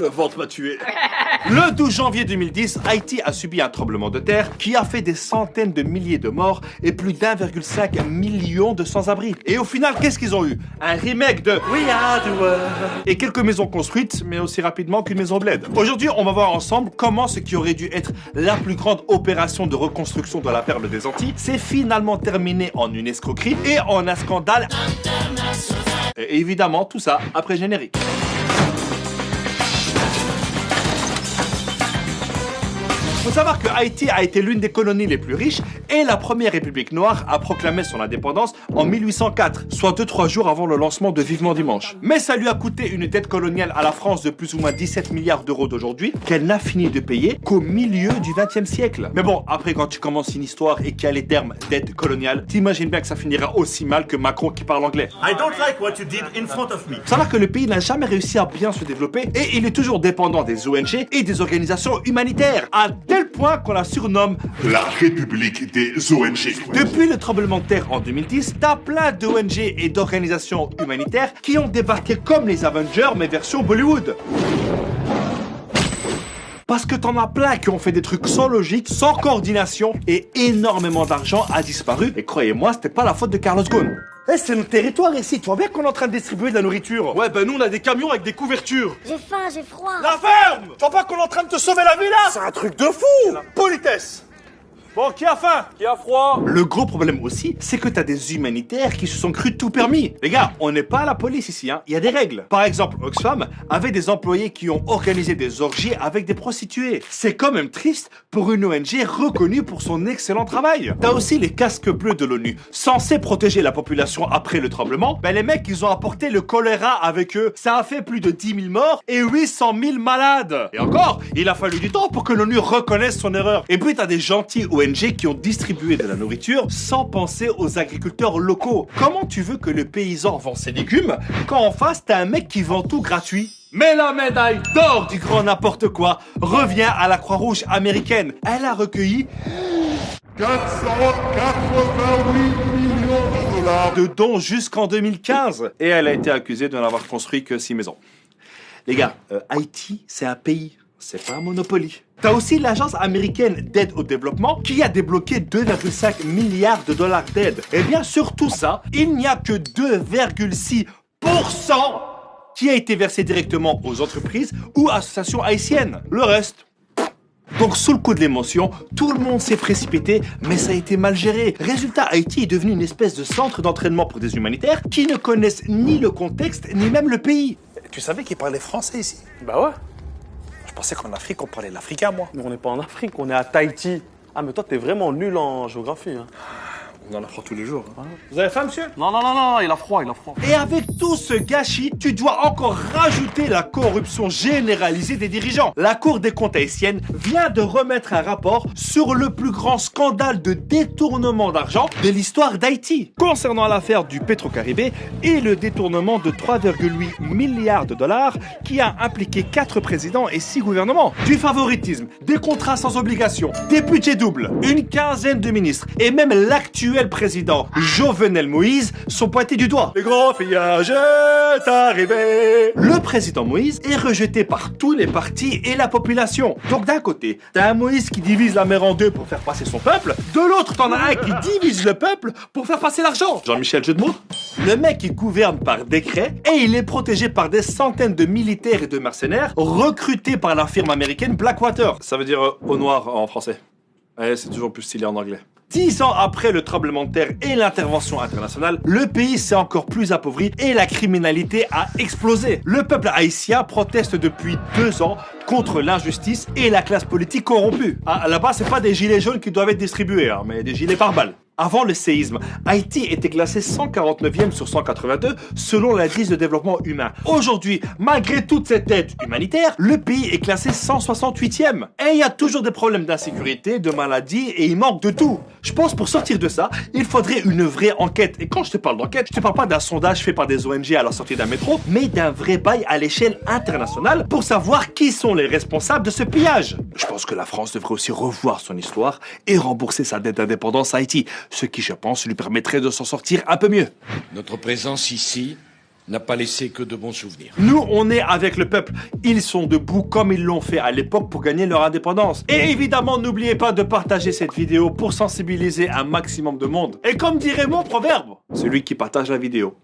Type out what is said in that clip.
Le ventre m'a tué. Le 12 janvier 2010, Haïti a subi un tremblement de terre qui a fait des centaines de milliers de morts et plus d'1,5 million de sans-abri. Et au final, qu'est-ce qu'ils ont eu? Un remake de We Are the World et quelques maisons construites, mais aussi rapidement qu'une maison bled. Aujourd'hui, on va voir ensemble comment ce qui aurait dû être la plus grande opération de reconstruction de la perle des Antilles s'est finalement terminé en une escroquerie et en un scandale international. Et évidemment, tout ça après générique. Il faut savoir que Haïti a été l'une des colonies les plus riches et la première république noire a proclamé son indépendance en 1804, soit 2-3 jours avant le lancement de Vivement Dimanche. Mais ça lui a coûté une dette coloniale à la France de plus ou moins 17 milliards d'euros d'aujourd'hui qu'elle n'a fini de payer qu'au milieu du XXe siècle. Mais bon, après quand tu commences une histoire et qu'il y a les termes dette coloniale, t'imagines bien que ça finira aussi mal que Macron qui parle anglais. I don't like what you did in front of me. Faut savoir que le pays n'a jamais réussi à bien se développer et il est toujours dépendant des ONG et des organisations humanitaires. À tel point qu'on la surnomme la République des ONG. Depuis le tremblement de terre en 2010, t'as plein d'ONG et d'organisations humanitaires qui ont débarqué comme les Avengers mais version Bollywood. Parce que t'en as plein qui ont fait des trucs sans logique, sans coordination et énormément d'argent a disparu. Et croyez-moi, c'était pas la faute de Carlos Ghosn. Eh, c'est notre territoire ici, tu vois bien qu'on est en train de distribuer de la nourriture. Ouais, ben nous on a des camions avec des couvertures. J'ai faim, j'ai froid. La ferme! Tu vois pas qu'on est en train de te sauver la vie là? C'est un truc de fou! La politesse! Bon, qui a faim? Qui a froid? Le gros problème aussi, c'est que t'as des humanitaires qui se sont crus tout permis. Les gars, on n'est pas à la police ici, hein. Il y a des règles. Par exemple, Oxfam avait des employés qui ont organisé des orgies avec des prostituées. C'est quand même triste pour une ONG reconnue pour son excellent travail. T'as aussi les casques bleus de l'ONU, censés protéger la population après le tremblement. Ben les mecs, ils ont apporté le choléra avec eux. Ça a fait plus de 10 000 morts et 800 000 malades. Et encore, il a fallu du temps pour que l'ONU reconnaisse son erreur. Et puis t'as des gentils ONG qui ont distribué de la nourriture sans penser aux agriculteurs locaux. Comment tu veux que le paysan vend ses légumes quand en face t'as un mec qui vend tout gratuit? Mais la médaille d'or du grand n'importe quoi revient à la Croix-Rouge américaine. Elle a recueilli 488 millions de dollars de dons jusqu'en 2015 et elle a été accusée de n'avoir construit que 6 maisons. Les gars, Haïti, c'est un pays. C'est pas un Monopoly. T'as aussi l'agence américaine d'aide au développement qui a débloqué 2,5 milliards de dollars d'aide. Et bien sur tout ça, il n'y a que 2,6% qui a été versé directement aux entreprises ou associations haïtiennes. Le reste... Donc sous le coup de l'émotion, tout le monde s'est précipité, mais ça a été mal géré. Résultat, Haïti est devenu une espèce de centre d'entraînement pour des humanitaires qui ne connaissent ni le contexte, ni même le pays. Tu savais qu'ils parlaient français ici? Bah ouais. Je pensais qu'en Afrique, on parlait l'africain, moi. Mais on n'est pas en Afrique, on est à Tahiti. Ah, mais toi, t'es vraiment nul en géographie. Hein. On en apprend tous les jours. Hein. Vous avez faim, monsieur? Non, non, non, non, il a froid, il a froid. Et avec tout ce gâchis, tu dois encore rajouter la corruption généralisée des dirigeants. La Cour des comptes haïtienne vient de remettre un rapport sur le plus grand scandale de détournement d'argent de l'histoire d'Haïti, concernant l'affaire du Petro-Caribé et le détournement de 3,8 milliards de dollars qui a impliqué 4 présidents et 6 gouvernements. Du favoritisme, des contrats sans obligation, des budgets doubles, une quinzaine de ministres et même l'actuel président Jovenel Moïse sont pointés du doigt. Le grand feuillage est arrivé. Le président Moïse est rejeté par tous les partis et la population. Donc d'un côté, t'as un Moïse qui divise la mer en deux pour faire passer son peuple. De l'autre, t'en as un qui divise le peuple pour faire passer l'argent. Jean-Michel, jeu de mots? Le mec, il gouverne par décret et il est protégé par des centaines de militaires et de mercenaires recrutés par la firme américaine Blackwater. Ça veut dire au noir en français. Ouais, c'est toujours plus stylé en anglais. 10 ans après le tremblement de terre et l'intervention internationale, le pays s'est encore plus appauvri et la criminalité a explosé. Le peuple haïtien proteste depuis 2 ans contre l'injustice et la classe politique corrompue. Ah, là-bas, c'est pas des gilets jaunes qui doivent être distribués, hein, mais des gilets pare-balles. Avant le séisme, Haïti était classé 149e sur 182 selon l'indice de développement humain. Aujourd'hui, malgré toute cette aide humanitaire, le pays est classé 168e. Et il y a toujours des problèmes d'insécurité, de maladies et il manque de tout. Je pense pour sortir de ça, il faudrait une vraie enquête. Et quand je te parle d'enquête, je te parle pas d'un sondage fait par des ONG à la sortie d'un métro, mais d'un vrai bail à l'échelle internationale pour savoir qui sont les responsables de ce pillage. Je pense que la France devrait aussi revoir son histoire et rembourser sa dette d'indépendance à Haïti. Ce qui, je pense, lui permettrait de s'en sortir un peu mieux. Notre présence ici n'a pas laissé que de bons souvenirs. Nous, on est avec le peuple. Ils sont debout comme ils l'ont fait à l'époque pour gagner leur indépendance. Et évidemment, n'oubliez pas de partager cette vidéo pour sensibiliser un maximum de monde. Et comme dirait mon proverbe, celui qui partage la vidéo